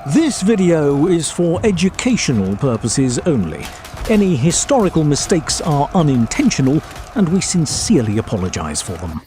This video is for educational purposes only. Any historical mistakes are unintentional, and we sincerely apologize for them.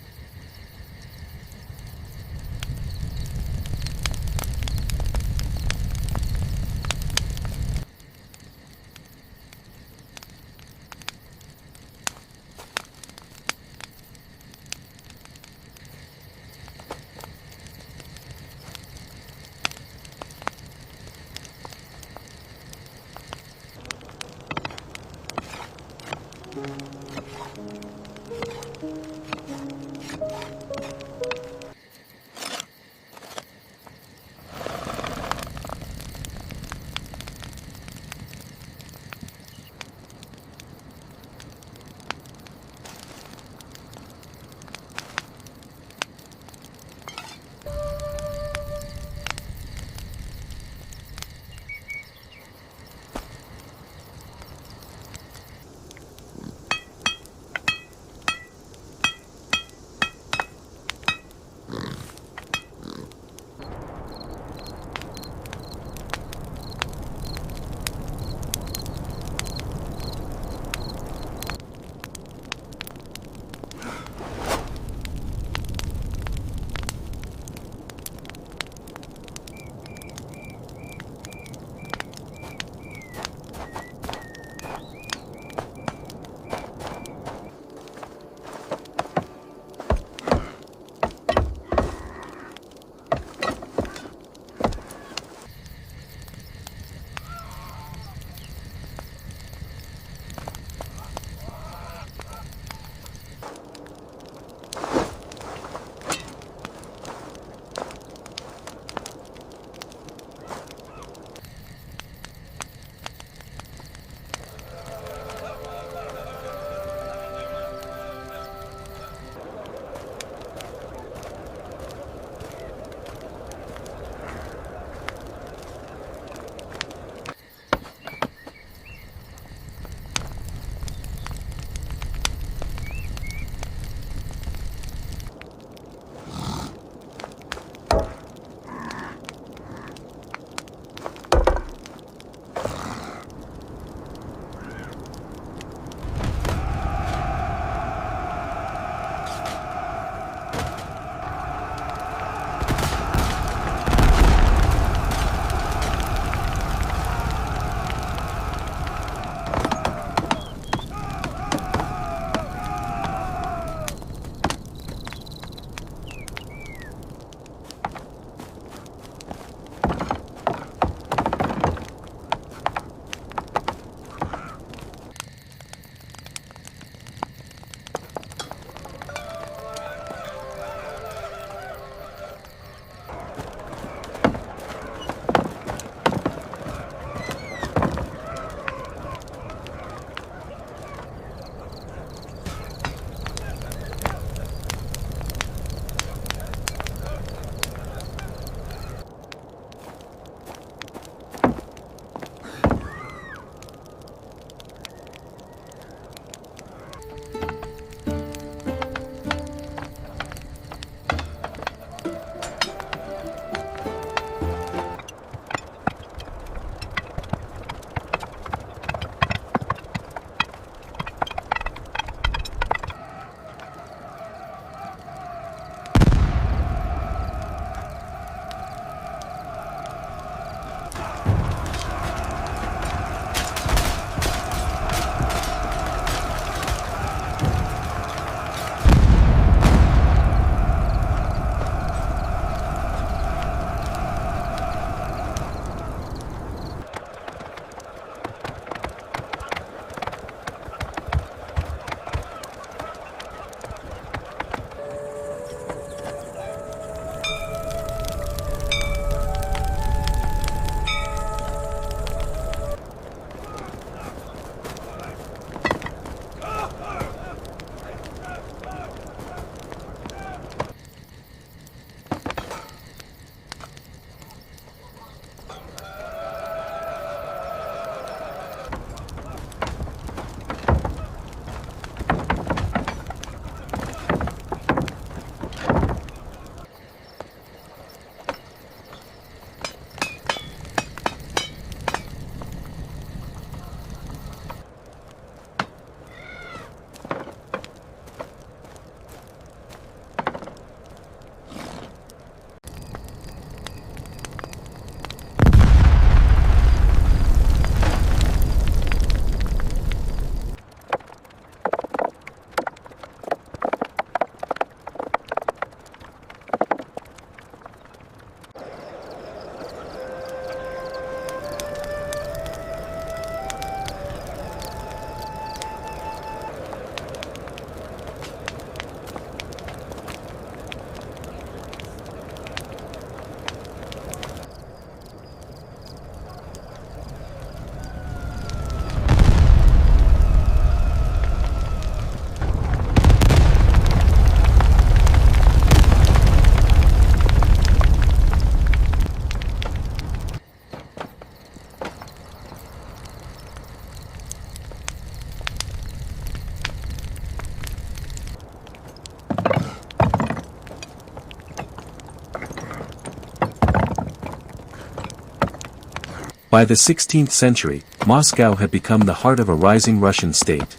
By the 16th century, Moscow had become the heart of a rising Russian state.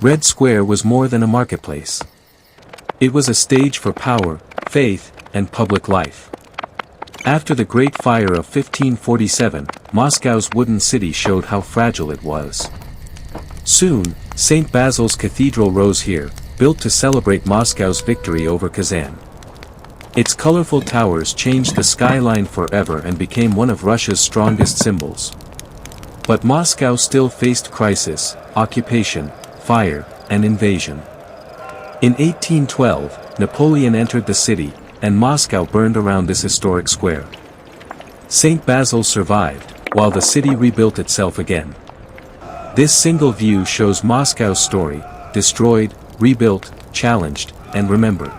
Red Square was more than a marketplace. It was a stage for power, faith, and public life. After the Great Fire of 1547, Moscow's wooden city showed how fragile it was. Soon, St. Basil's Cathedral rose here, built to celebrate Moscow's victory over Kazan. Its colorful towers changed the skyline forever and became one of Russia's strongest symbols. But Moscow still faced crisis, occupation, fire, and invasion. In 1812, Napoleon entered the city, and Moscow burned around this historic square. St. Basil survived, while the city rebuilt itself again. This single view shows Moscow's story: destroyed, rebuilt, challenged, and remembered.